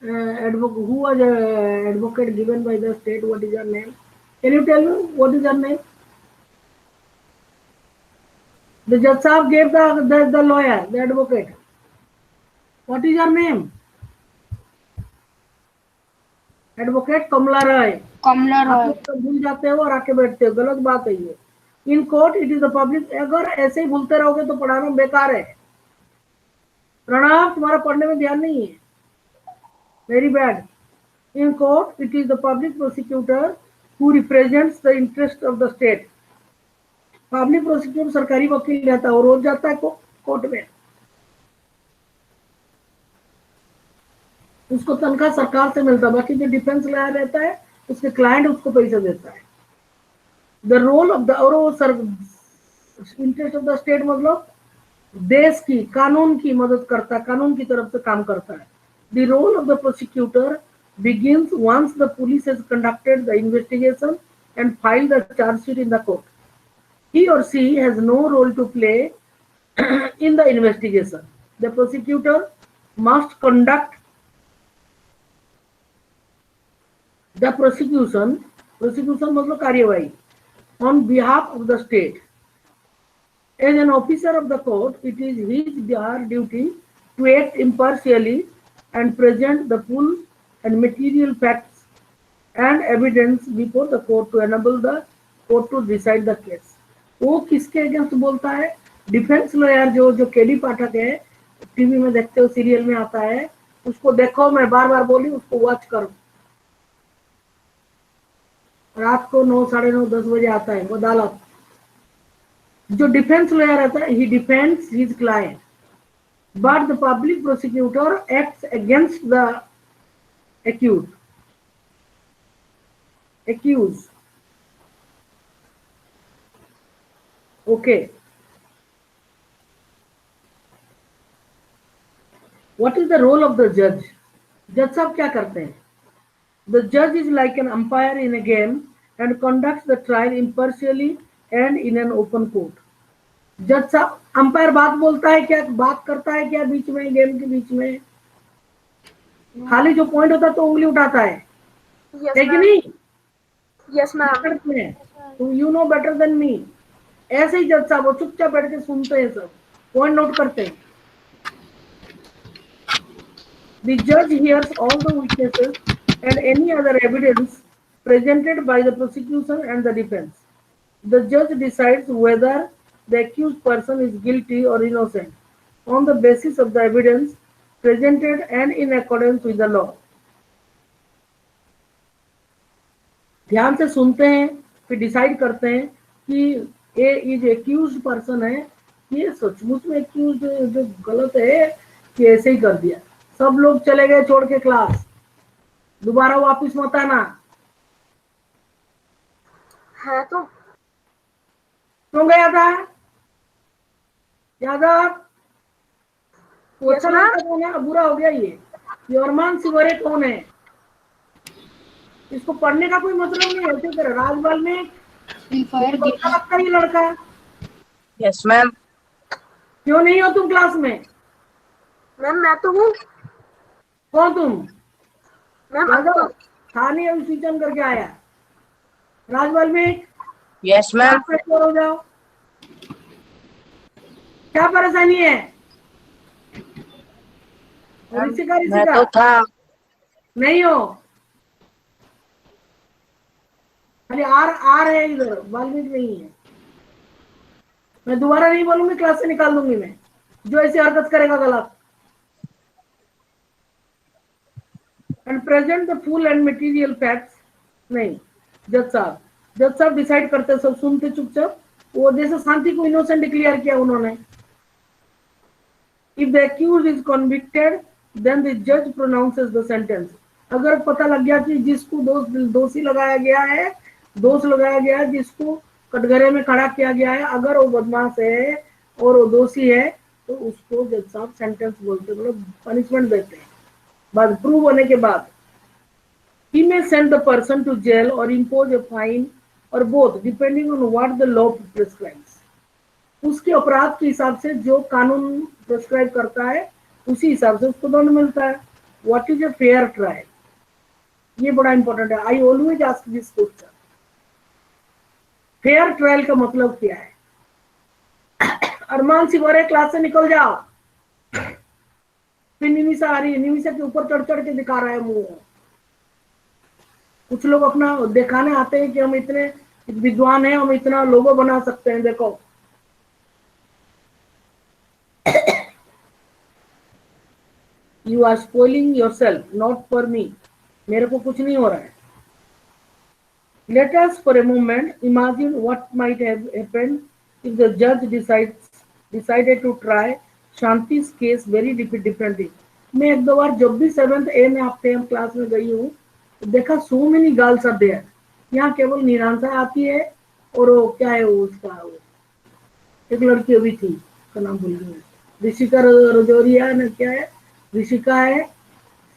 advocate, who was advocate given by the state? What is her name? Can you tell me what is her name? The judge sahab gave the lawyer, the advocate. What is her name? Advocate Kamala Rai. आप लोग तो भूल जाते हो और आके बैठते हो, गलत बात है ये। In court it is the public. अगर ऐसे ही भूलते रहोगे तो पढ़ाना बेकार है। प्रणव, तुम्हारा पढ़ने में ध्यान नहीं है, very bad. In court it is the public prosecutor who represents the interest of the state. Public prosecutor सरकारी वकील रहता है और रोज जाता है कोर्ट में। उसको तनख्वाह सरकार से मिलता है, बाकी जो डिफेंस लॉयर रहता है उसके क्लाइंट उसको पैसा देता है। द रोल ऑफ द और इंटरेस्ट ऑफ द स्टेट मतलब देश की कानून की मदद करता है, कानून की तरफ से काम करता है। The role of the prosecutor begins once the police has conducted the investigation and filed the charge sheet in the court. He or she has no role to play in the investigation. The prosecutor must conduct the prosecution मतलब कार्यवाही on behalf of the state. As an officer of the court, it is his or her duty to act impartially and present the full and material facts and evidence before the court to enable the court to decide the case. वो किसके against बोलता है? Defence lawyer जो KD पाठक है, TV में देखते हो, serial में आता है, उसको देखो, मैं बार बार बोली उसको वॉच करो। रात को 9, 9:30, 10 बजे आता है वो अदालत। जो डिफेंस लॉयर रहता है, he defends his client, but the public prosecutor acts against the accused. Okay. What is the role of the judge? जज साहब क्या करते हैं? The judge is like an umpire in a game and conducts the trial impartially and in an open court. जज साहब umpire बात बोलता है क्या, बात करता है क्या बीच में, गेम के बीच में? खाली जो पॉइंट होता है तो उंगली उठाता है, है कि नहीं? Yes ma'am. तो you know better than me. ऐसे ही जज साहब वो चुपचाप बैठ के सुनते हैं, सब पॉइंट नोट करते हैं। The judge hears all the witnesses and any other evidence presented by the prosecution and the defense. The judge decides whether the accused person is guilty or innocent on the basis of the evidence presented and in accordance with the law. ध्यान से सुनते हैं, फिर decide करते हैं कि ए is accused person है, ये सचमुच में एक्यूज्ड जो गलत है कि ऐसे ही कर दिया। सब लोग चले गए छोड़ के क्लास, दोबारा वापस मत आना। है तो क्यों गया था यादव? कौन है? बुरा हो गया ये। योरमान सिवरे कौन है? इसको पढ़ने का कोई मतलब नहीं है। ऐसे राजबाल में लगता ये लड़का। Yes ma'am. क्यों नहीं हो तुम क्लास में? मैम मैं तो हूँ। कौन तुम? मैम खाली अनुसूचन करके आया राजबाल में। Yes ma'am. हो जाओ, क्या परेशानी है? मैं तो था नहीं हो, खाली आर है इधर, वाल्मीकि नहीं है। मैं दोबारा नहीं बोलूंगी, क्लास से निकाल दूंगी मैं जो ऐसी हरकत करेगा गलत। And present the full and material facts. नहीं, जज साहब डिसाइड करते, सब सुनते चुपचाप। वो जैसे शांति को इनोसेंट डिक्लेयर किया उन्होंने। If the accused is convicted then the जज प्रोनाउंसेस द सेंटेंस। अगर पता लग गया कि जिसको दोषी लगाया गया है, दोष लगाया गया है, जिसको कटघरे में खड़ा किया गया है, अगर वो बदमाश है और वो दोषी है तो उसको जज साहब सेंटेंस बोलते, मतलब पनिशमेंट देते हैं। बाद प्रूव होने के बाद he may send the person to jail or impose a fine or both depending on what the law prescribes. उसके अपराध के हिसाब से जो कानून प्रिस्क्राइब करता है उसी हिसाब से उसको दंड मिलता है। What is a fair trial? ये बड़ा इंपॉर्टेंट है। I always ask this question, fair trial का मतलब क्या है? अरमान सिवारे क्लास से निकल जाओ। फिर निमिषा आ रही है, निमिषा के ऊपर चढ़ चढ़ के दिखा रहा है मुंह। कुछ लोग अपना दिखाने आते हैं कि हम इतने विद्वान हैं, हम इतना लोगो बना सकते हैं, देखो। You are spoiling yourself, not for me. मेरे को कुछ नहीं हो रहा है। Let us for a moment imagine what might have happened if the जज decided to try Shanti's case very differently. मैं एक दो बार जब भी 7th A में आपके हम क्लास में गई हूँ, तो देखा so many girls are there. यहाँ केवल निरांशा आती है और वो क्या है, वो उसका वो एक लड़की अभी थी, उसका नाम भूल गई, ऋषिका रजौरिया ने, क्या है, ऋषिका है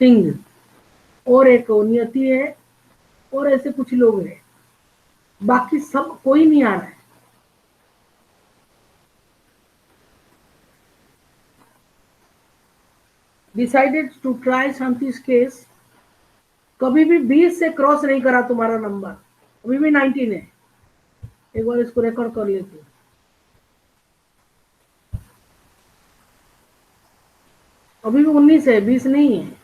सिंह, और एक नियति है, और ऐसे कुछ लोग हैं। बाकी सब कोई नहीं आ रहा है। डिसाइडेड टू ट्राई शांति's केस, कभी भी 20 से क्रॉस नहीं करा तुम्हारा नंबर, अभी भी 19 है। एक बार इसको रिकॉर्ड कर लेती हूँ। अभी भी 19 है, 20 नहीं है।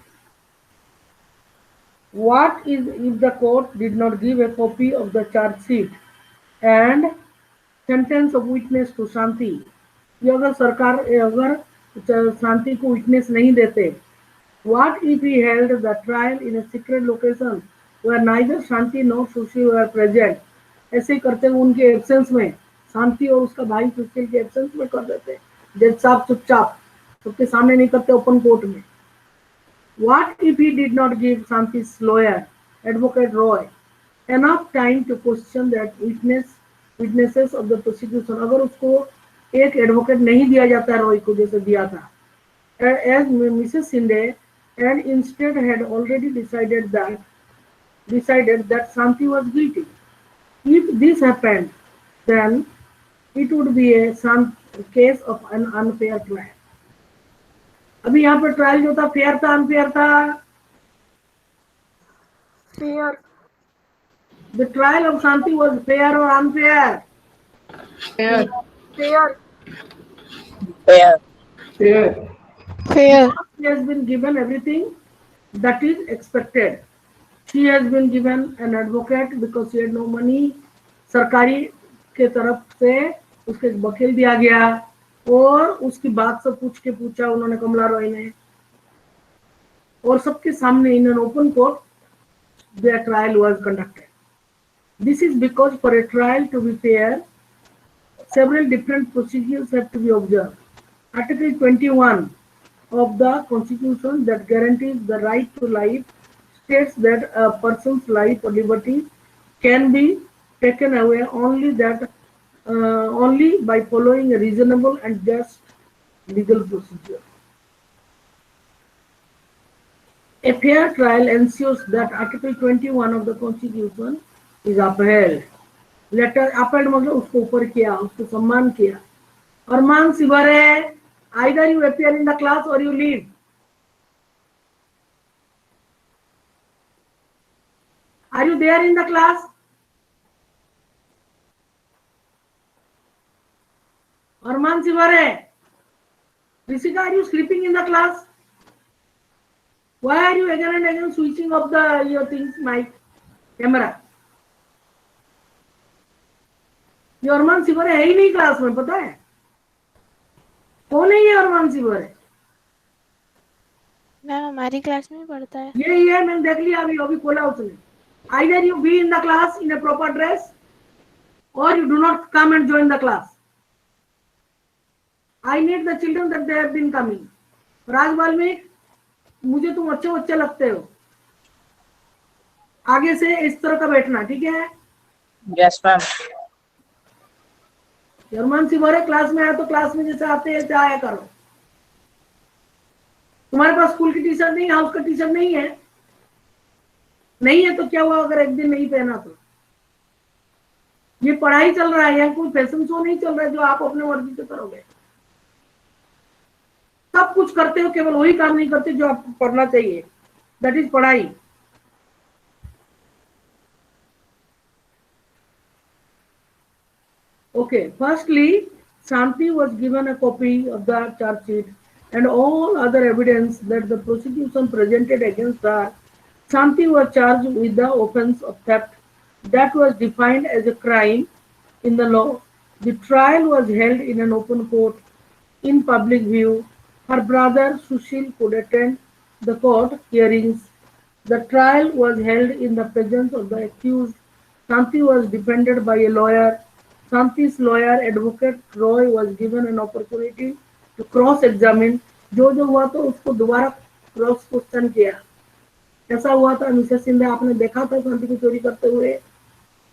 What is if the court did not give a copy of the charge sheet and sentence of witness to शांति? ये अगर सरकार अगर शांति को विटनेस नहीं देते, what if he held the trial in a secret location where neither Shanti nor Sushil were present? ऐसे ही करते हुए उनके एब्सेंस में, शांति और उसका भाई सुशील के एब्सेंस में कर देते, जज साहब चुपचाप, सबके सामने नहीं करते, ओपन कोर्ट में। What if he did not give Shanti's lawyer, Advocate Roy, enough time to question that witnesses of the prosecution? अगर उसको एक एडवोकेट नहीं दिया जाता रॉय को जैसे दिया था, as Mrs. Shinde, and instead had already decided that Shanti was guilty. If this happened, then it would be a case of an unfair trial. अभी यहाँ पर ट्रायल जो था, फेयर था अनफेयर था? Fair. The trial of Shanti was fair और unfair? Fair. Fair. Fair. Fair. She has been given everything that is expected. She has been given an advocate because she had no money. सरकारी के तरफ से उसके वकील दिया गया, और उसकी बात सब पूछा उन्होंने, कमला रॉय ने, और सबके सामने in an open court their trial was conducted. This is because for a trial to be fair, several different procedures have to be observed. Article 21 of the Constitution that guarantees the right to life states that a person's life or liberty can be taken away only by following a reasonable and just legal procedure. A fair trial ensures that Article 21 of the Constitution is upheld. Letter upheld मतलब उसको ऊपर किया, उसको सम्मान किया। अरमान सिवारे, either you appear in the class or you leave. Are you there in the class? Arman Sivare, Rishika, are you sleeping in the class? Why are you again and again switching off your things, mic, camera? ये अरमान सिवारे है ही नहीं class में, पता है कौन है ये अरमान सिवारे? Ma'am हमारी क्लास में पढ़ता है। यही है, मैंने देख लिया अभी खोला उसने। Either you be in the class in a proper dress or you do not come and join the class. I need the children that they have been coming. राज वाल्मीकि, मुझे तुम अच्छे लगते हो, आगे से इस तरह का बैठना, ठीक है? Yes, ma'am. जर्मन सिवारे क्लास में आया तो क्लास में जैसे आते हैं आया करो। तुम्हारे पास स्कूल की टी शर्ट नहीं, हाउस का टी शर्ट नहीं है? नहीं है तो क्या हुआ अगर एक दिन नहीं पहना तो? ये पढ़ाई चल रहा है, यहाँ कोई फैशन शो नहीं चल रहा है जो आप अपने मर्जी से करोगे। सब कुछ करते हो, केवल वही काम नहीं करते जो आपको करना चाहिए। that is पढ़ाई. Okay, firstly, Shanti was given a copy of the charge sheet and all other evidence that the prosecution presented against her. Shanti was charged with the offense of theft that was defined as a crime in the law. The trial was held in an open court in public view. Her brother Sushil could attend the court hearings. The trial was held in the presence of the accused. Shanti was defended by a lawyer. Shanti's lawyer, Advocate Roy, was given an opportunity to cross-examine. जो हुआ तो उसको दोबारा cross question किया. ऐसा हुआ था Mrs Shinde, आपने देखा था शांति को चोरी करते हुए.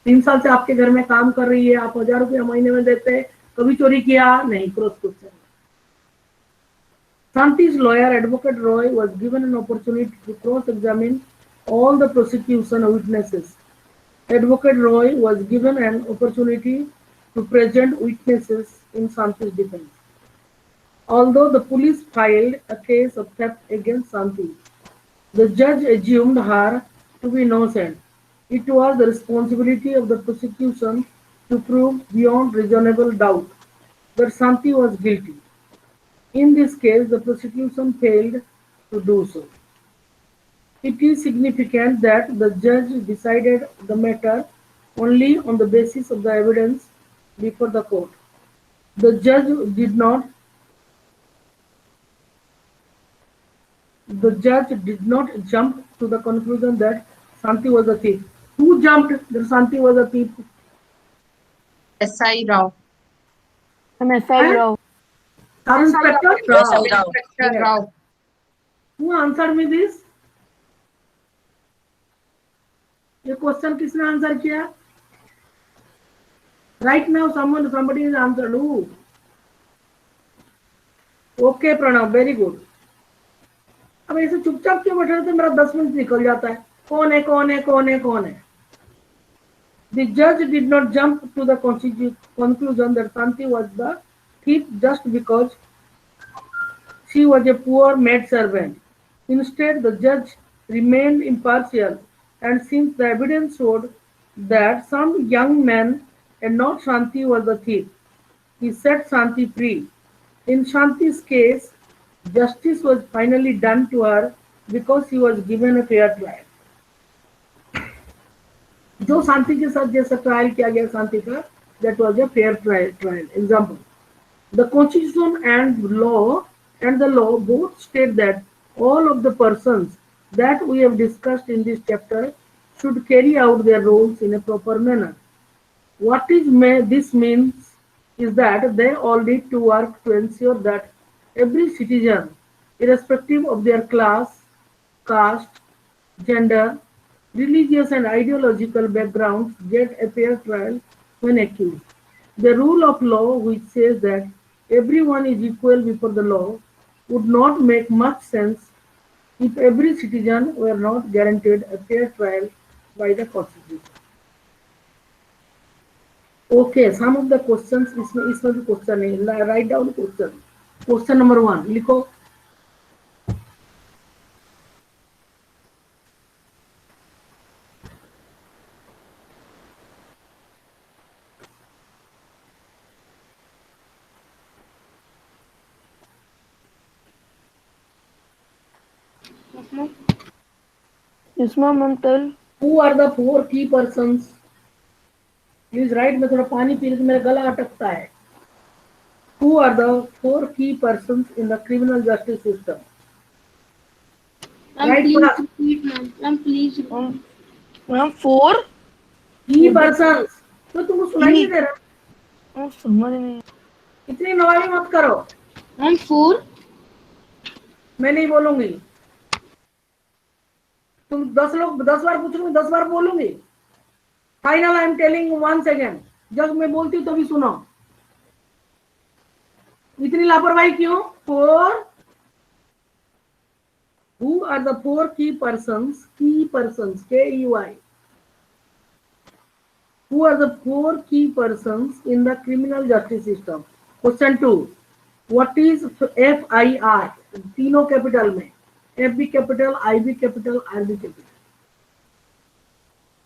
3 साल से आपके घर में काम कर रही है, आप 1000 रुपया महीने में देते, कभी चोरी किया नहीं. Cross question. Shanti's lawyer, Advocate Roy, was given an opportunity to cross-examine all the prosecution witnesses. Advocate Roy was given an opportunity to present witnesses in Shanti's defense. Although the police filed a case of theft against Shanti, the judge assumed her to be innocent. It was the responsibility of the prosecution to prove beyond reasonable doubt that Shanti was guilty. In this case, the prosecution failed to do so. It is significant that the judge decided the matter only on the basis of the evidence before the court. The judge did not jump to the conclusion that Shanti was a thief. Who jumped that Shanti was a thief? SI Rao. SI Rao. Inspector SI Rao. Rao. Who answered me this? ये question किसने answer किया? Right now somebody is answered. Who? Okay Pranav, very good. अब ऐसे चुपचाप क्यों बैठे रहते? मेरा 10 मिनट निकल जाता है. कौन है कौन है कौन है कौन है? The judge did not jump to the conclusion that Shanti was the thief just because she was a poor maid servant. Instead, the judge remained impartial, and since the evidence showed that some young man and not Shanti was the thief, he set Shanti free. In Shanti's case, justice was finally done to her because she was given a fair trial. जो शांति के साथ जैसा trial किया गया शांति का, that was a fair trial. Example, the constitution and the law both state that all of the persons that we have discussed in this chapter should carry out their roles in a proper manner. What this means is that they all need to work to ensure that every citizen, irrespective of their class, caste, gender, religious and ideological backgrounds, get a fair trial when accused. The rule of law, which says that everyone is equal before the law, would not make much sense if every citizen were not guaranteed a fair trial by the Constitution. Okay, some of the questions, इसमें भी question है. Write down question. Question number 1, लिखो. Yes, ma'am, tell. Who are the 4 key persons? Please write. मैं थोड़ा पानी P लेते, मेरा गला अटकता है. Who are the 4 key persons in the criminal justice system? Right, Please. Ma'am, 4? Key persons. तो तुमको सुनाई नहीं दे रहा? समझ नहीं. इतनी नवाबी मत करो. Ma'am, 4? मैं नहीं बोलूंगी. तुम 10 बार पूछोगे, 10 बार बोलूंगी. Final I am telling once again. जब मैं बोलती हूँ तभी सुनो. इतनी लापरवाही क्यों? 4. Who are the 4 key persons? Key persons. KEY. Who are the 4 key persons in the criminal justice system? Question 2. What is FIR? तीनों कैपिटल में. FB capital, IB capital, RB capital.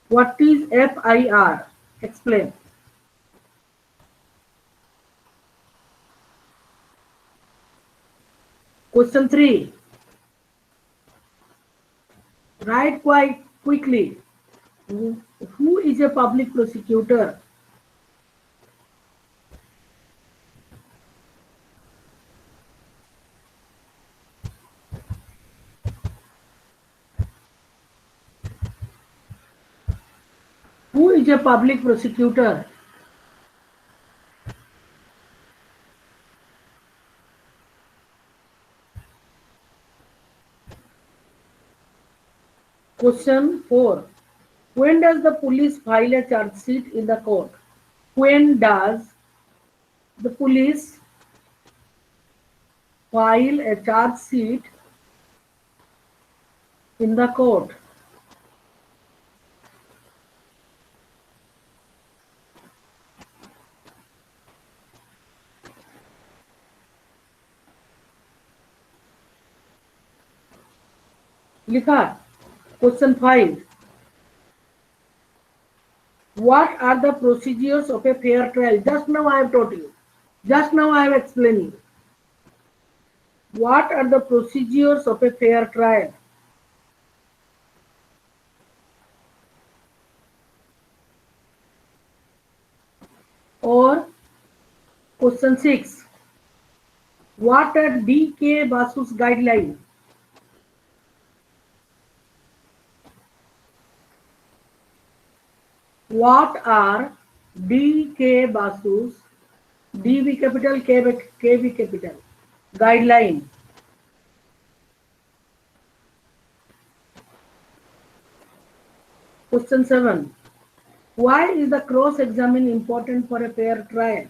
What is FIR? Explain. Question 3. Write quite quickly. Who is a public prosecutor? Who is a public prosecutor? Question 4. When does the police file a charge sheet in the court? When does the police file a charge sheet in the court? लिखा. Question 5. What are the procedures of a fair trial? Just now I have taught you. Just now I have explained you. What are the procedures of a fair trial? Or question 6. What are D.K. Basu's guidelines? What are D.K. Basu's DV capital, KV capital guideline? Question 7. Why is the cross-examine important for a fair trial?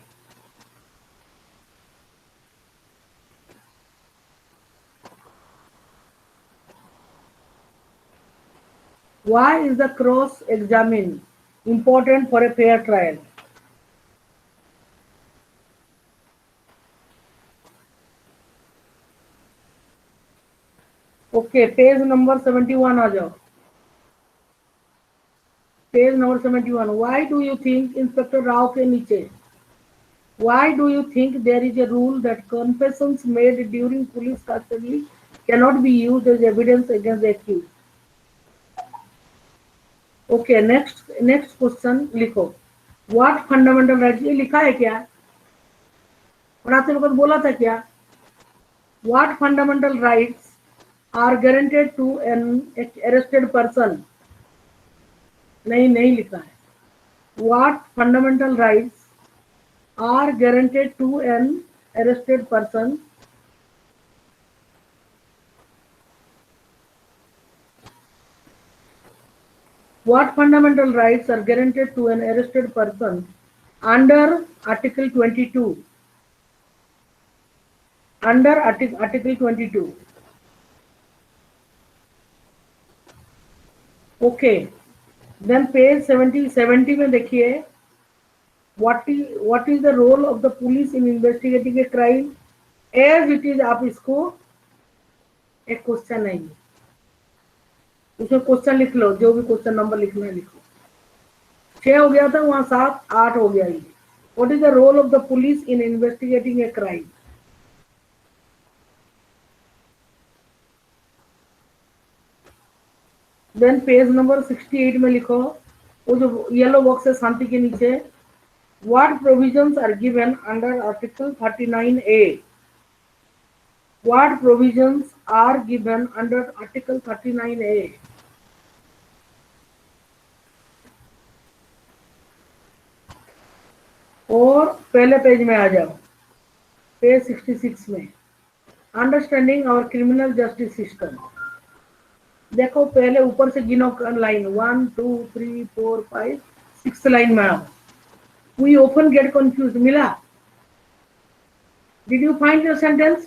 Why is the cross-examine important for a fair trial? Okay, page number 71 आ जाओ. Page number 71. Why do you think Inspector Rao के नीचे? Why do you think there is a rule that confessions made during police custody cannot be used as evidence against the accused? Okay, next question लिखो. What fundamental rights? ये लिखा है क्या? पढ़ाते वक्त बोला था क्या? What fundamental rights are guaranteed to an arrested person? नहीं लिखा है. What fundamental rights are guaranteed to an arrested person? What fundamental rights are guaranteed to an arrested person under Article 22? Under Article 22. Okay. Then page 70 में देखिए. What is the role of the police in investigating a crime? As it is, आप इसको एक question नहीं, उसमें question लिख लो, जो भी क्वेश्चन नंबर लिखना है लिखो. 6 हो गया था, वहां 7 8 हो गया. What is the role of the police in investigating a crime? Then page number 68 में लिखो, वो जो येलो बॉक्स है शांति के नीचे. What provisions are given under Article 39A? What provisions are given under Article 39A? और पहले पेज में आ जाओ, पेज 66 में. Understanding our criminal justice system. देखो पहले ऊपर से गिनो लाइन 1 2 3 4 5 6 लाइन में आओ. We often get confused. Mila, did you find your sentence?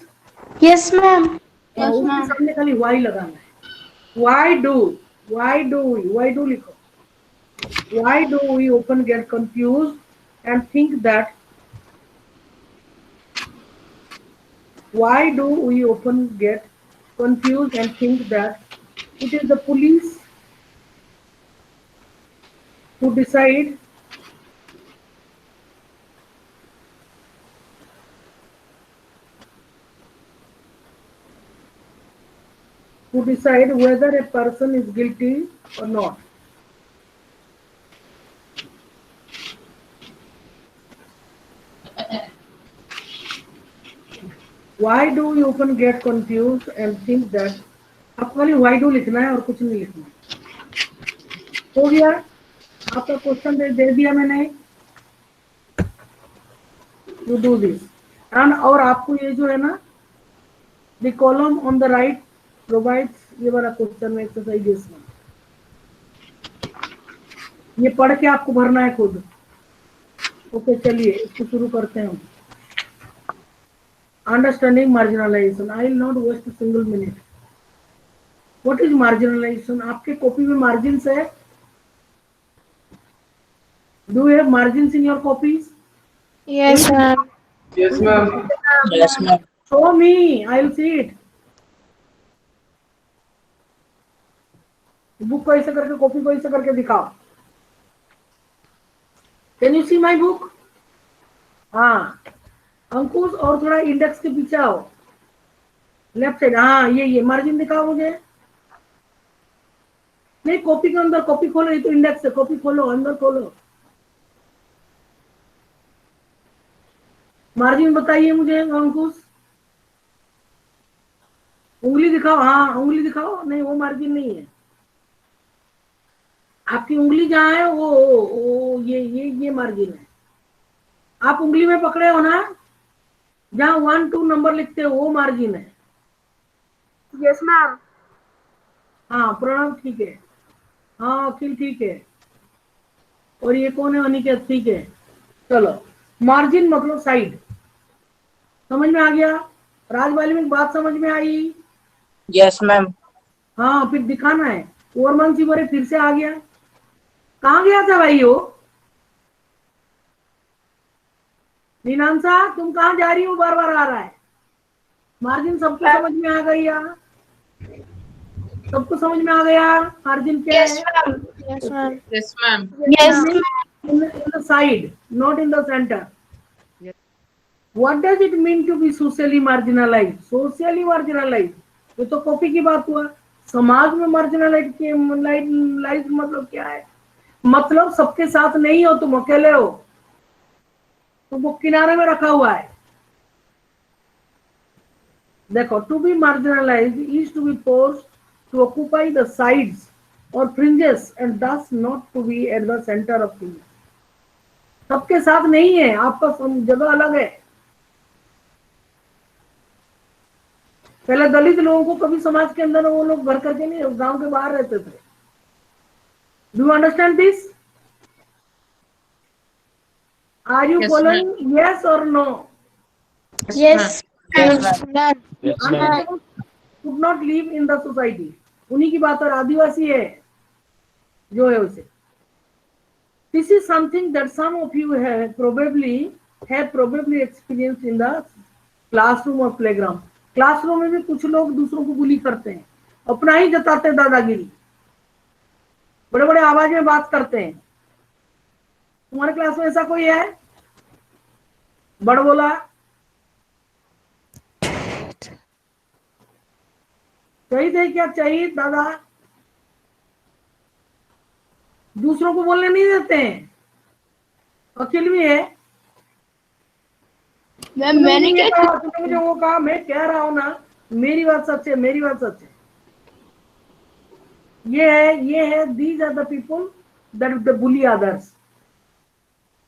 Yes, ma'am. Yes, उसके ma'am. सामने खाली why लगाना है. Why do लिखो. Why do we often get confused and think that? Why do we often get confused and think that it is the police who decide whether a person is guilty or not. Why do you often get confused and think that? आपको खाली why do लिखना है और कुछ नहीं लिखना। हो गया, आपका क्वेश्चन दे दिया मैंने। यू डू दिस एंड, और आपको ये जो है ना, the column on the right provides ये वाला क्वेश्चन में एक्सरसाइज इसमें ये पढ़ के आपको भरना है खुद। ओके, चलिए इसको शुरू करते हैं। Understanding marginalisation. I will not waste a single minute. What is marginalisation? आपके कॉपी में मार्जिन है? Do you have margin in your copies? Yes, ma'am. Yes, ma'am. Yes, ma'am. Show me, I will see it. Book को ऐसे करके, copy को ऐसे करके दिखाओ। Can you see my book? हाँ, अंकुश और थोड़ा इंडेक्स के पीछे आओ, लेफ्ट साइड। हाँ, ये मार्जिन दिखाओ मुझे। नहीं, कॉपी के अंदर, कॉपी खोलो, ये तो इंडेक्स है, कॉपी खोलो, अंदर खोलो। मार्जिन बताइए मुझे अंकुश। उंगली दिखाओ। हाँ, उंगली दिखाओ। नहीं, वो मार्जिन नहीं है। आपकी उंगली जहां है वो ये मार्जिन है। आप उंगली में पकड़े हो ना, जहां 1 2 नंबर लिखते हो, वो मार्जिन है। Yes, ma'am. हाँ, प्रणव ठीक है। हाँ, अखिल ठीक है। और ये कौन है? अनिकेत ठीक है। चलो, मार्जिन मतलब साइड। समझ में आ गया? राज वाल्मीकि बात समझ में आई? Yes, ma'am. हाँ, फिर दिखाना है। ओवरमान सी बोरे फिर से आ गया। कहाँ गया था भाई वो? नीनांसा, तुम कहाँ जा रही हो? बार बार आ रहा है। मार्जिन सबको समझ में आ गया? सबको समझ में आ गया मार्जिन क्या Yes, है? ma'am. Yes, ma'am. Yes, ma'am. Yes, ma'am. In the side, not in the center. What does it mean to be socially marginalized? Socially marginalized, ये तो कॉपी की बात हुआ। समाज में मार्जिनलाइज मतलब क्या है? मतलब सबके साथ नहीं हो, तुम अकेले हो, तुमको किनारे में रखा हुआ है। देखो, to be marginalised is to be forced to occupy the sides और fringes and thus not to be at the center of things. सबके साथ नहीं है, आपका जगह अलग है। पहले दलित लोगों को कभी समाज के अंदर वो लोग भर करके नहीं, गांव के बाहर रहते थे। Do you understand this? Are you Yes, following? Yes और no? Yes, Yes, ma'am. ma'am. Yes, ma'am. Could not live in the society. उन्हीं की बात। और आदिवासी है जो है उसे। This is something that some of you have probably experienced in the classroom or playground. Classroom में भी कुछ लोग दूसरों को बुली करते हैं, अपना ही जताते हैं दादागिरी, बड़े बड़े आवाज में बात करते हैं। तुम्हारे क्लास में ऐसा कोई है? बड़ बोला? चाहिए थे क्या? चाहिए दादा? दूसरों को बोलने नहीं देते हैं। अखिल भी है। मैम, मैंने क्या? तुमने मुझे वो कहा, मैं कह रहा हूं ना, मेरी बात सच है, मेरी बात सच है। ये है these are the people that the bully others.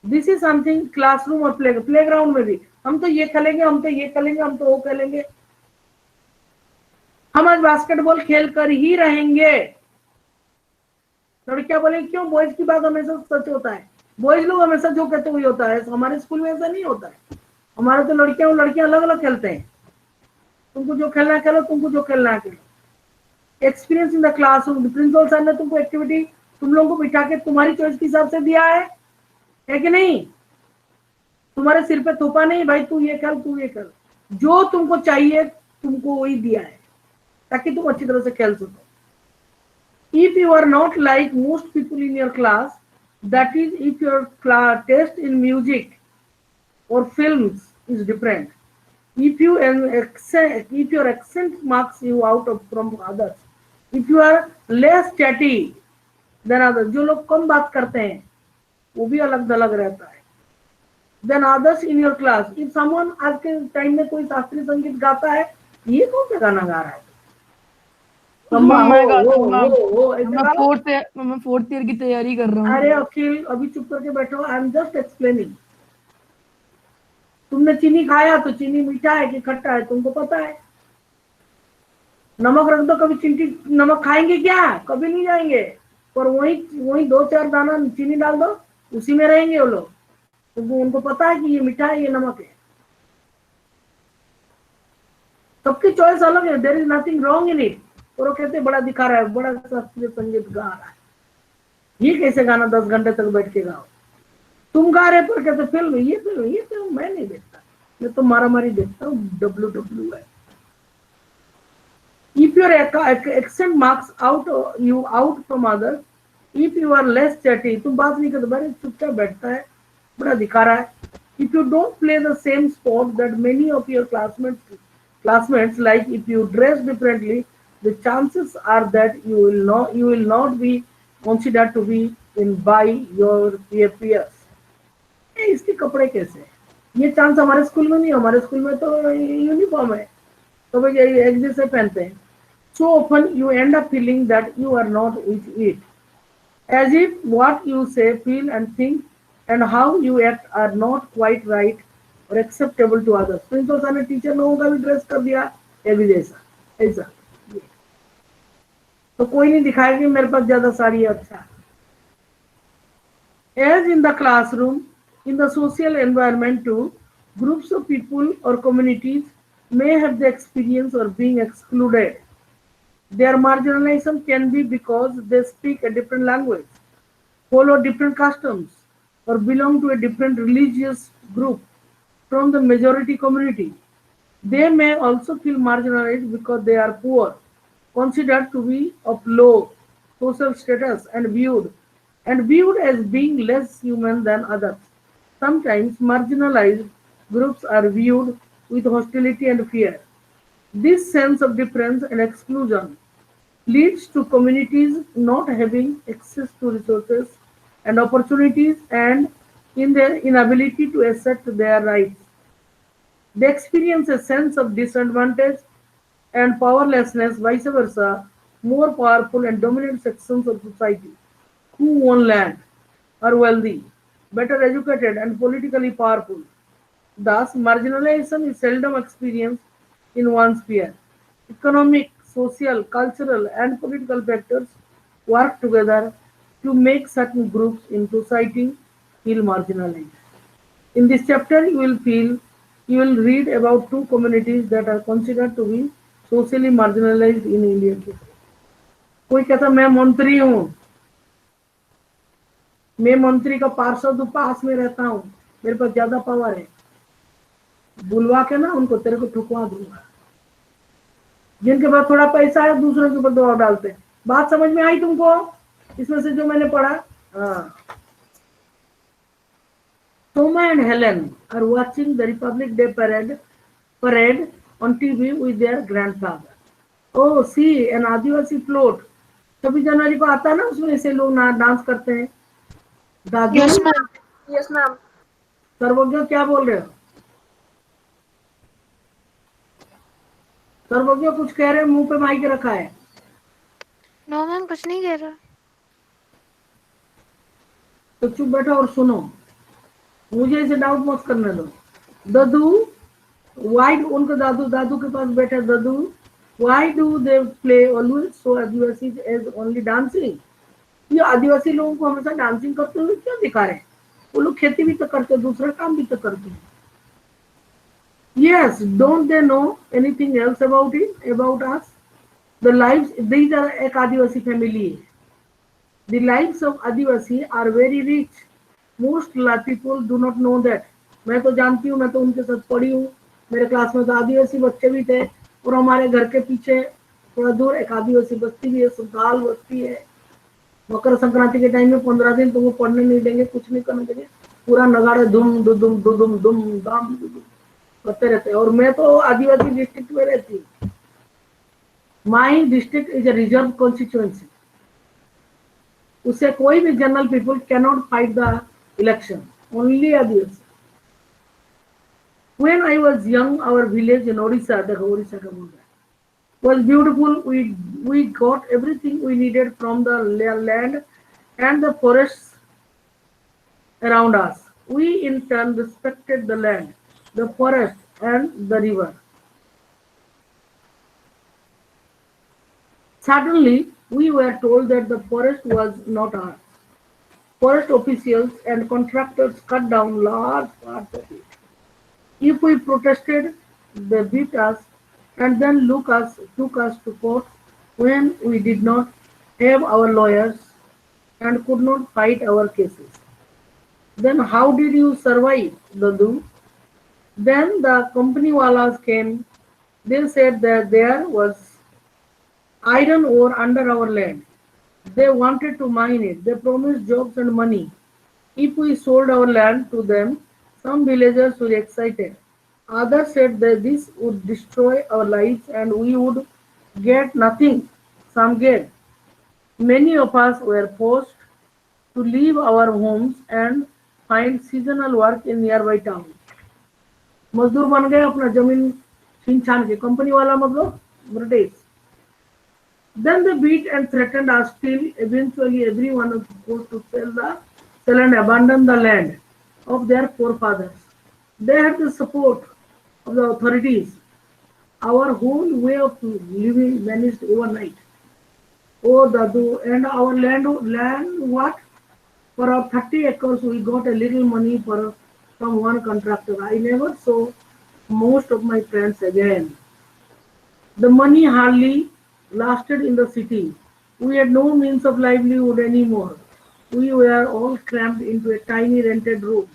This is something classroom और प्लेग्राउंड में भी। हम तो ये खेलेंगे, हम तो ये खेलेंगे, हम तो वो खेलेंगे। हम आज बास्केटबॉल खेल कर ही रहेंगे। लड़कियां बोले क्यों? बॉयज की बात हमेशा सच होता है। बॉयज लोग हमेशा जो कहते हुए होता है। हमारे स्कूल में ऐसा नहीं होता है। हमारे तो लड़कियां अलग अलग खेलते हैं। तुमको जो खेलना है खेलो, तुमको जो खेलना है खेलो। Experience in the classroom, principal sir ने तुमको एक्टिविटी तुम लोगों को बिठा के तुम्हारी चॉइस के हिसाब से दिया है कि नहीं? तुम्हारे सिर पे थोपा नहीं, भाई तू ये खेल, तू ये खेल। जो तुमको चाहिए तुमको वही दिया है। ताकि तुम अच्छी तरह से खेल सको. If you are not like most people in your class, that is, if your taste in music or films is different, if your accent marks you out from others, if you are less chatty than others, जो लोग कम बात करते हैं वो भी अलग अलग रहता है, then others in your class, if someone आज के टाइम में कोई शास्त्रीय संगीत गाता है, ये कौन सा गाना गा रहा है? मैं गाता हूँ मैम। ऐसे मैं गाओ। फोर्थ ईयर की तैयारी कर रहा हूँ। अरे अखिल अभी चुप करके बैठो, आई एम जस्ट एक्सप्लेनिंग. तुमने चीनी खाया तो चीनी मीठा है कि खट्टा है तुमको पता है. नमक रख दो, कभी चीनी नमक खाएंगे क्या? कभी नहीं जाएंगे. पर वही 2-4 दाना चीनी डाल दो, उसी में रहेंगे वो लोग. तो उनको पता है कि ये मीठा है, ये नमक है. सबकी चॉइस अलग है. There is nothing wrong in it. और वो कहते बड़ा दिखा रहा है, बड़ा शास्त्रीय संगीत गा रहा है. ये कैसे गाना 10 घंटे तक बैठ के गाओ? तुम गा रहे पर कहते फिल्म, ये फिल्म मैं नहीं देखता, मैं तो मारामारी देखता हूँ, WWE है. If your accent marks you out from others, if you are less chatty, तुम बात नहीं करते, बड़े चुपचाप बैठता है, बड़ा दिखा रहा है. If you don't play the same sport that many of your classmates like, if you dress differently, the chances are that you will not be considered to be in by your peers. इसके कपड़े कैसे? ये chance हमारे school में नहीं, हमारे school में तो यूनिफॉर्म है, तो भाई एक जैसे पहनते हैं. So often you end up feeling that you are not with it, as if what you say, feel and think and how you act are not quite right or acceptable to others. Principal sir ने teacher लोगों का भी dress कर दिया ये भी जैसा ऐसा, तो कोई नहीं दिखाएगा कि मेरे पास ज्यादा साड़ी है. अच्छा. As in the classroom, in the social environment too, groups of people or communities may have the experience of being excluded. Their marginalization can be because they speak a different language, follow different customs, or belong to a different religious group from the majority community. They may also feel marginalized because they are poor, considered to be of low social status, and viewed as being less human than others. Sometimes marginalized groups are viewed with hostility and fear. This sense of difference and exclusion leads to communities not having access to resources and opportunities, and in their inability to assert their rights. They experience a sense of disadvantage and powerlessness. Vice versa, more powerful and dominant sections of society who own land, are wealthy, better educated, and politically powerful. Thus, marginalization is seldom experienced in one sphere. Economic, social, cultural, and political factors work together to make certain groups in society feel marginalized. In this chapter, you will read about 2 communities that are considered to be socially marginalized in Indian society. कोई कहता मैं मंत्री हूँ, मैं मंत्री का पार्षद पास में रहता हूँ, मेरे पास ज्यादा पावर है, बुलवा के ना उनको तेरे को ठुकवा दूंगा. जिनके पास थोड़ा पैसा है दूसरों के ऊपर दबाव डालते हैं. बात समझ में आई तुमको? इसमें से जो मैंने पढ़ा. Soma and Helen are watching the Republic Day parade on TV with their grandfather. Oh, see, an Adivasi float. 26 जनवरी को आता है ना, उसमें ऐसे लोग डांस करते हैं. दादी, Yes, ma'am. Yes, ma'am. सर्वज्ञ क्या बोल रहे हो? सर्वज्ञ कुछ कह रहे हैं, मुंह पे माइक रखा है. नो मैम, कुछ नहीं कह रहा. तो चुप बैठो और सुनो, मुझे इसे डाउट मत करने दो. ददू, वाई उनका दादू के पास बैठे ददू, why do they play always so adivasi as only dancing? ये आदिवासी लोगों को हमेशा डांसिंग करते हुए क्यों दिखा रहे हैं? वो लोग खेती भी तो करते, दूसरा काम भी तो करते हैं. Yes, don't they know anything else about it, about us? The lives, these are एक आदिवासी family. The lives of Adivasi are very rich. Most people do not know that. मैं तो जानती हूँ, मैं तो उनके साथ पढ़ी हूँ. मेरे क्लास में तो आदिवासी बच्चे भी थे, और हमारे घर के पीछे थोड़ा दूर एक आदिवासी बस्ती भी है, संताल बस्ती है। मकर संक्रांति के टाइम में 15 दिन तुमको पढ़ने नहीं देंगे, कुछ नहीं करने देंगे, पूरा नगाड़े धूम दुदुम दुदुम दुम दाम दुदुम करते रहते हैं। और मैं तो आदिवासी डिस्ट्रिक्ट में रहती हूँ। My district is a reserve constituency. उससे कोई भी general people can not fight the election, only adivasi. When I was young, our village in Odisha, देखो ओडिशा का बोल रहा है, was beautiful. We got everything we needed from the land and the forests around us. We in turn respected the land, the forest, and the river. Suddenly, we were told that the forest was not ours. Forest officials and contractors cut down large parts of it. If we protested, they beat us and then took us to court when we did not have our lawyers and could not fight our cases. Then how did you survive, Dadu? Then the company walas came. They said that there was iron ore under our land. They wanted to mine it. They promised jobs and money. If we sold our land to them, some villagers were excited. Others said that this would destroy our lives and we would get nothing. Some get. Many of us were forced to leave our homes and find seasonal work in nearby town. मजदूर बन गए, अपना जमीन छीन छान के, company वाला मतलब British. Then they beat and threatened us till eventually everyone was forced to sell and abandon the land of their forefathers. They had the support of the authorities. Our whole way of living vanished overnight. Oh, Dadu, and our land what? For our 30 acres, we got a little money from one contractor. I never saw most of my friends again. The money hardly lasted in the city. We had no means of livelihood anymore. We were all cramped into a tiny rented room.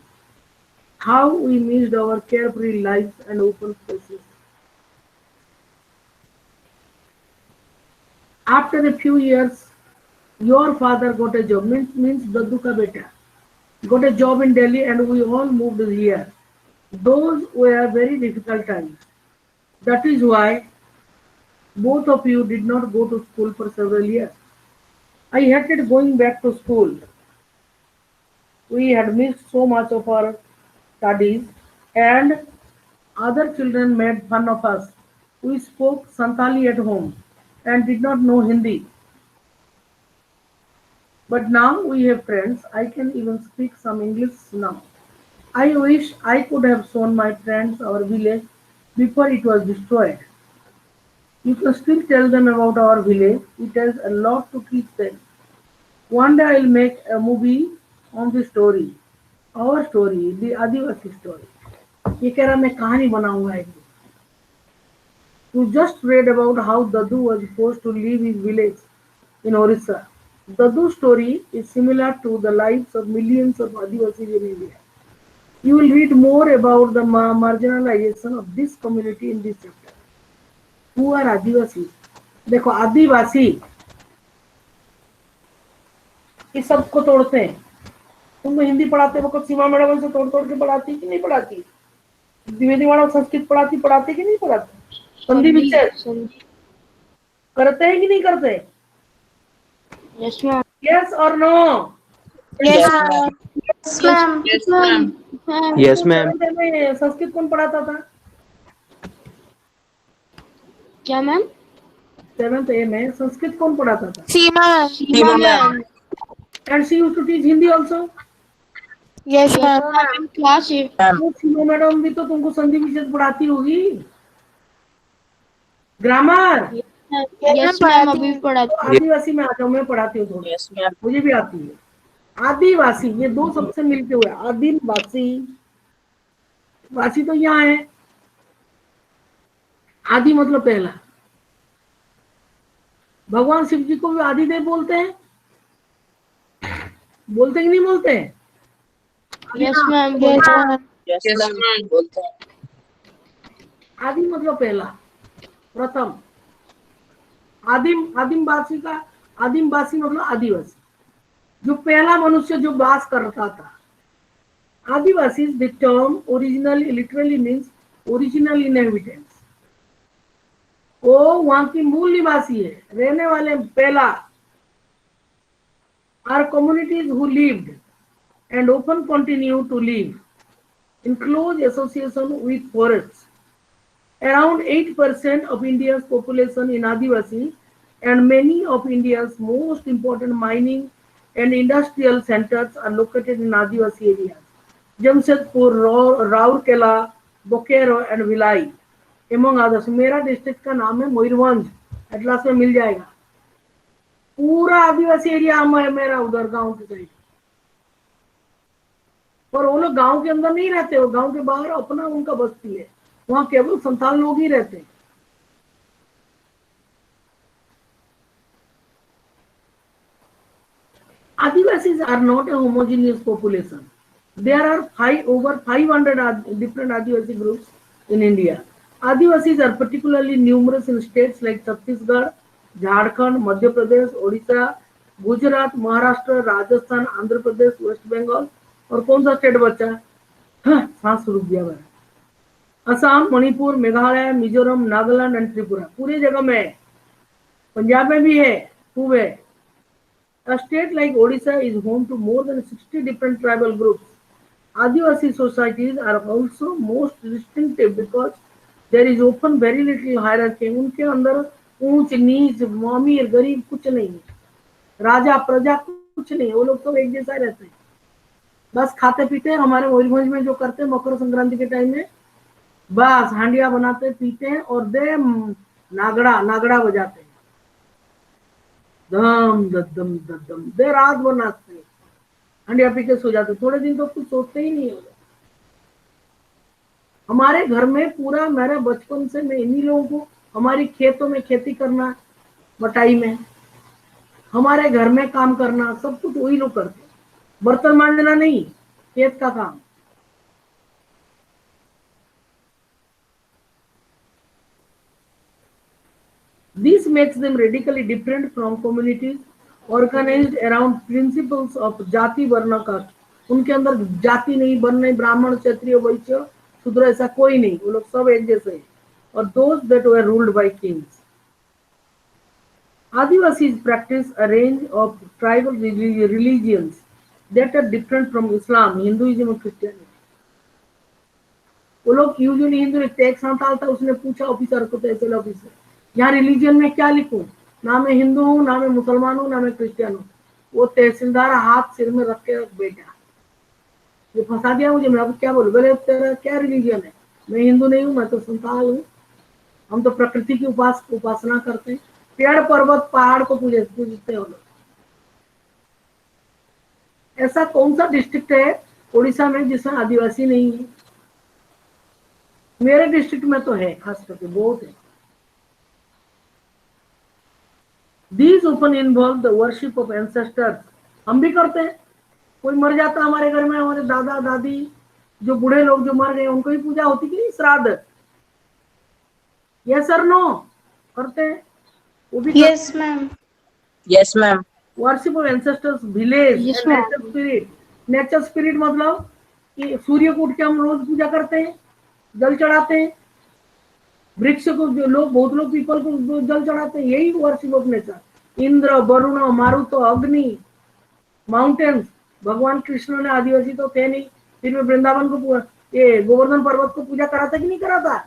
How we missed our carefree lives and open spaces. After a few years, your father got a job, means Daddu ka beta, got a job in Delhi and we all moved here. Those were very difficult times. That is why both of you did not go to school for several years. I hated going back to school. We had missed so much of our studies and other children made fun of us. We spoke Santali at home and did not know Hindi. But now we have friends. I can even speak some English now. I wish I could have shown my friends our village before it was destroyed. You can still tell them about our village. It has a lot to teach them. One day I'll make a movie on the story. Our story, the Adivasi story. ये कह रहा मैं कहानी बनाऊंगा एक. You just read about how Dadu was forced to leave his village in Orissa. Dadu's story is similar to the lives of millions of Adivasis in India. You will read more about the marginalization of this community in this chapter. Who are Adivasis? देखो आदिवासी इस सबको तोड़ते हैं. तुमको हिंदी पढ़ाते वक्त सीमा madam से तोड़ तोड़ के पढ़ाती कि नहीं पढ़ाती? द्विवेदी मैडम संस्कृत पढ़ाती कि नहीं पढ़ाती? संधि विच्छेद करते हैं कि नहीं करते? Yes, ma'am. Yes or no? Yes, ma'am. Yes, ma'am. Yes, ma'am. Yes, ma'am. Sanskrit कौन पढ़ाता था? क्या मैम? 7th A में संस्कृत कौन पढ़ाता था? सीमा. Seema ma'am. And she used to teach Hindi also. Yes, ma'am. Ma'am class है. तो सीमा मैडम भी तो तुमको संधि विच्छेद पढ़ाती होगी. ग्रामर. यस मैम अभी पढ़ाती. तो आदिवासी में आ जाओ, मैं पढ़ाती हूँ थोड़ा. Yes, ma'am. मुझे भी आती है. आदिवासी ये दो सबसे मिलते हुए आदिवासी. वासी तो यहाँ है. आदि मतलब पहला. भगवान शिव जी को भी आदिदेव बोलते हैं. बोलते कि नहीं बोलते हैं? Yes ma'am. Yes, ma'am. Yes, ma'am. बोलते हैं. आदि मतलब पहला, प्रथम. आदिमवासी मतलब आदिवासी, जो पहला मनुष्य जो वास करता था। Adivasi, the term originally literally means original inhabitants, वो वहां की मूल निवासी है, रहने वाले पहला। Are communities who lived and often continue to live in close association with forests. Around 8% of India's population in Adivasi, and many of India's most important mining and industrial centers are located in Adivasi areas. Jamshedpur, Raurkela, Bokaro and Vilai among others. मेरा district का नाम है Mayurbhanj, atlas में मिल जाएगा। पूरा आदिवासी area है मेरा, उधर गांव की साइड। और वो लोग गांव के अंदर नहीं रहते, वो गांव के बाहर अपना उनका बस्ती है, वहां केवल संथाल लोग ही रहते हैं। Adivasis are not a homogeneous population. There are over 500 different Adivasi groups in India. Adivasis are particularly numerous in states like Chhattisgarh, Jharkhand, Madhya Pradesh, Odisha, Gujarat, Maharashtra, Rajasthan, Andhra Pradesh, West Bengal। और कौन सा state बचा? सांस रुक गया मेरा। Assam, Manipur, Meghalaya, Mizoram, Nagaland and Tripura, पूरी जगह में है। पंजाब में भी है, खूब है। A state like Odisha is home to more than 60 different tribal groups. Adivasi societies are also most distinctive because there is often very little hierarchy. उनके अंदर ऊंच नीच, अमीर गरीब कुछ नहीं है, राजा प्रजा कुछ नहीं है, वो लोग तो एक जैसा रहते हैं। बस खाते पीते हैं। हमारे मयूरभंज में जो करते हैं मकर संक्रांति के टाइम में, बस हांडिया बनाते पीते हैं और दे नागड़ा बजाते हैं, दम दम दम दे रात भर नाचते हैं, हांडिया पी के सो जाते। थोड़े दिन तो कुछ सोचते ही नहीं है। हमारे घर में पूरा मेरा बचपन से मैं इन्हीं लोगों को, हमारी खेतों में खेती करना, बटाई में हमारे घर में काम करना, सब कुछ वही लोग करते हैं। बर्तन मांजना नहीं, खेत का काम। This makes them radically different from communities organized around principles of जाति वर्ण का। उनके अंदर जाति नहीं, वर्ण नहीं, ब्राह्मण, क्षत्रिय, वैश्य, शूद्र ऐसा कोई नहीं, वो लोग सब एक जैसे हैं। और those that were ruled by kings. Adivasis practice a range of tribal religions that are different from Islam, Hinduism और Christianity. वो लोग यूजुअली हिंदू लिखते हैं। एक संताल था, उसने पूछा ऑफिसर को, तहसील ऑफिसर, यहाँ रिलीजन में क्या लिखूं? ना मैं हिंदू हूँ, ना मैं मुसलमान हूँ, ना मैं क्रिश्चियन हूँ। वो तहसीलदार हाथ सिर में रख के बैठा, ये फंसा दिया मुझे। मैं अब क्या बोलूं? बोले तेरा क्या रिलीजन है? मैं हिंदू नहीं हूँ, मैं तो संताल हूँ, हम तो प्रकृति की उपासना करते हैं, पेड़ पर्वत पहाड़ को पूजते हैं वो लोग। ऐसा कौन सा डिस्ट्रिक्ट है उड़ीसा में जिसमें आदिवासी नहीं है? मेरे डिस्ट्रिक्ट में तो है, खास करके बहुत है। These often involve the worship of ancestors. हम भी करते हैं। कोई मर जाता हमारे घर में, हमारे दादा दादी जो बूढ़े लोग जो मर गए, उनको भी पूजा होती कि नहीं, श्राद्ध? यस और नो? करते हैं वो भी। Yes, ma'am. Yes, ma'am. Worship of ancestors, village, Yes, nature ma'am. Spirit. Nature spirit मतलब कि सूर्य को उठ के हम रोज पूजा करते हैं, जल चढ़ाते हैं। वृक्ष को जो लोग, बहुत लोग पीपल को जल चढ़ाते हैं, यही worship of nature. Indra, Varuna, Marut, Agni, mountains. भगवान कृष्ण ने, आदिवासी तो थे नहीं, फिर भी वृंदावन को, ये गोवर्धन पर्वत को पूजा करा था कि नहीं करा था?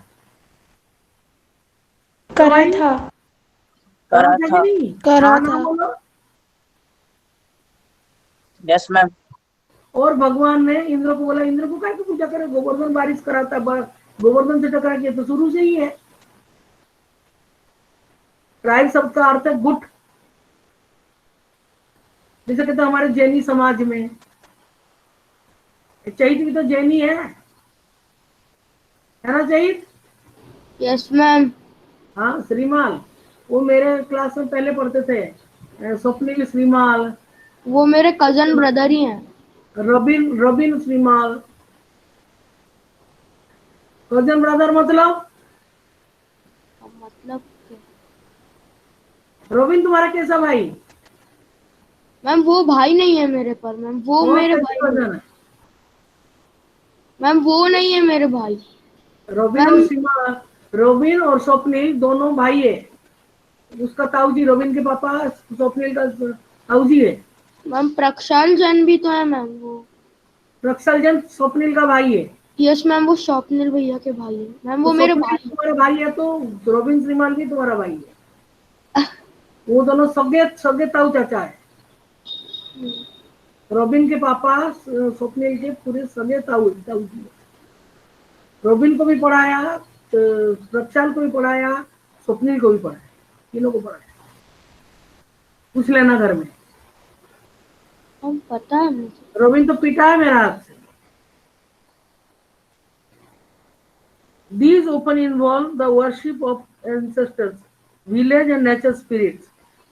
करा था। करा कि था। नहीं? करा हाँ ना था। बोलो। Yes, ma'am. और भगवान ने इंद्र को बोला, इंद्र को क्या पूजा करे? गोवर्धन बारिश कराता है, गोवर्धन से टकरा के, तो शुरू से ही है। ट्राइब शब्द का अर्थ है गुट। जैसे कहते हैं हमारे जैनी समाज में, चैत भी तो जैनी है ना चैत? Yes, ma'am. हाँ, श्रीमाल, वो मेरे क्लास में पहले पढ़ते थे, स्वप्निल श्रीमाल, वो मेरे कजन ब्रदर ही हैं। रबिन श्रीमाल। कजन ब्रदर मतलब मतलब रोबिन तुम्हारा कैसा भाई? मैम वो भाई नहीं है मेरे पर मैम, वो और मेरे कैसे भाई नहीं। कजन है? मैम वो नहीं है मेरे भाई। रोबिन और मैम सीमा, रोबिन और स्वप्निल दोनों भाई है। उसका ताऊजी, रोबिन के पापा स्वप्निल का ताऊजी है। मैम प्रक्षाल जैन भी तो है मैम वो। रक्षल जन स्वप्निल का भाई है। यस मैम, वो स्वप्निल भैया के भाई है मैम, तो वो मेरे स्वप्निल भाई तुम्हारा भाई है, तो रोबिन श्रीमान भी तुम्हारा भाई है। वो दोनों सगे सगे ताऊ चाचा है। है। रोबिन के पापा स्वप्निल के पूरे सगे ताऊ ताऊ जी है। रोबिन को भी पढ़ाया, रक्षाल को भी पढ़ाया, स्वप्निल को भी पढ़ाया, तीनों को पढ़ाया। पूछ लेना घर में। मैम पता है मुझे। रोबिन तो पीटा है मेरा हाथ से। These often involve the worship of ancestors, village and nature spirits.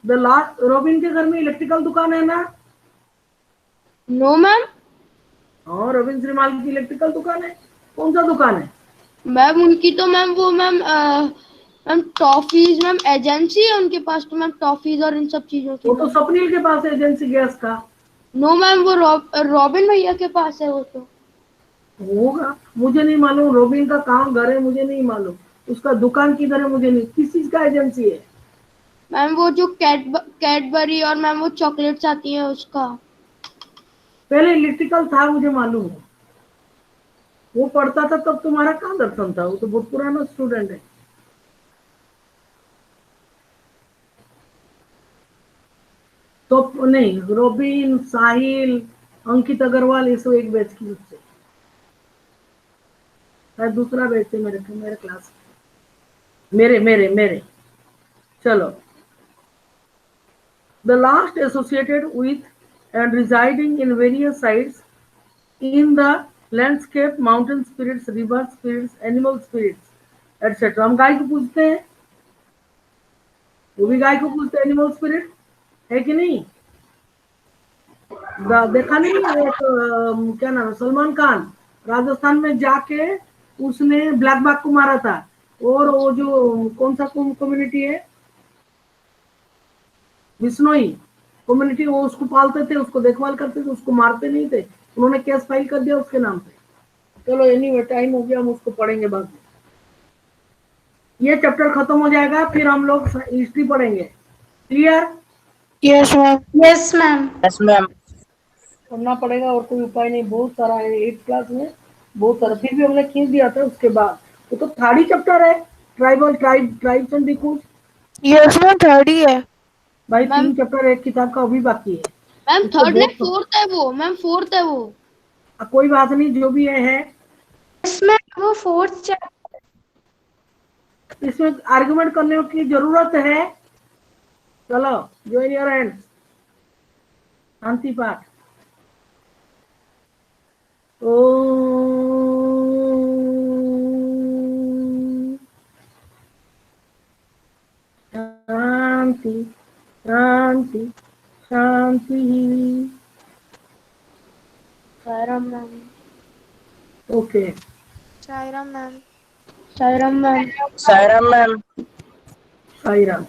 The last, Robin के घर में इलेक्ट्रिकल दुकान है ना? No ma'am. हाँ, रोबिन श्रीमाल की इलेक्ट्रिकल दुकान है। कौन सा दुकान है? मैम उनकी तो मैम वो ma'am ma'am toffees ma'am agency है उनके पास, तो मैम टॉफीज और इन सब चीजों की वो तो मैम। स्वप्निल के पास है, एजेंसी गैस का। नो मैम, वो रॉबिन भैया के पास है वो तो। होगा, मुझे नहीं मालूम। रोबिन का कहाँ घर है मुझे नहीं मालूम। उसका दुकान किधर है मुझे नहीं। किस चीज का एजेंसी है? मैम वो जो कैडबरी और मैम वो चॉकलेट्स आती हैं उसका। पहले इलेक्ट्रिकल था मुझे मालूम है। वो पढ़ता था तब तुम्हारा कहाँ दर्शन था? वो तो बहुत पुराना स्टूडेंट है। तो नहीं, रोबिन, साहिल, अंकित अग्रवाल, ये सब एक बैच की उससे। शायद दूसरा बैच है मेरे मेरे क्लास। मेरे मेरे मेरे चलो। The last associated with and residing in various sites in the landscape, mountain spirits, river spirits, animal spirits, etc. हम गाय को पूछते हैं, वो भी गाय को पूछते हैं, एनिमल स्पिरिट है कि नहीं? देखा नहीं एक क्या नाम है, सलमान खान राजस्थान में जाके उसने ब्लैक बाग को मारा था। और वो जो कौन सा कम्युनिटी है, बिश्नोई कम्युनिटी, वो उसको पालते थे, उसको देखभाल करते थे, उसको मारते नहीं थे। उन्होंने केस फाइल कर दिया उसके नाम पे। चलो एनीवे, टाइम हो गया, हम उसको पढ़ेंगे बाद में। ये चैप्टर खत्म हो जाएगा, फिर हम लोग हिस्ट्री पढ़ेंगे। Clear? Yes, ma'am. Yes, ma'am. Yes, ma'am. पढ़ना पड़ेगा, और कोई उपाय नहीं। बहुत सारा है 8th क्लास में, बहुत सारा। फिर भी हमने खींच दिया था उसके बाद। वो तो थर्ड ही चैप्टर है, tribes and dikus. Yes, ma'am. Third ही है. भाई मैम 3 चैप्टर एक किताब का अभी बाकी है। मैम उसको थर्ड नहीं, बहुत फोर्थ है वो मैम, फोर्थ है वो। कोई बात नहीं, जो भी है। Yes, ma'am. वो fourth chapter. इसमें आर्गुमेंट करने की जरूरत है? चलो, ज्वाइन योर हैंड्स। शांति पाठ। ओम शांति शांति शांति। Sairam ma'am. Okay. Sairam, ma'am. Sairam ma'am. Sairam, ma'am. Sai Ram.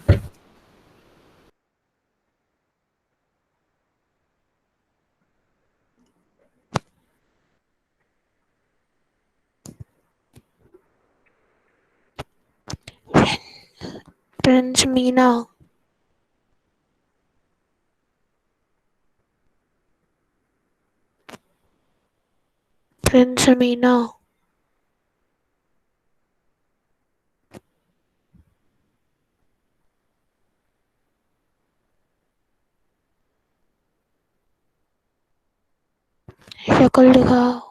Prince Meena. Prince Meena. शक्ल दिखाओ.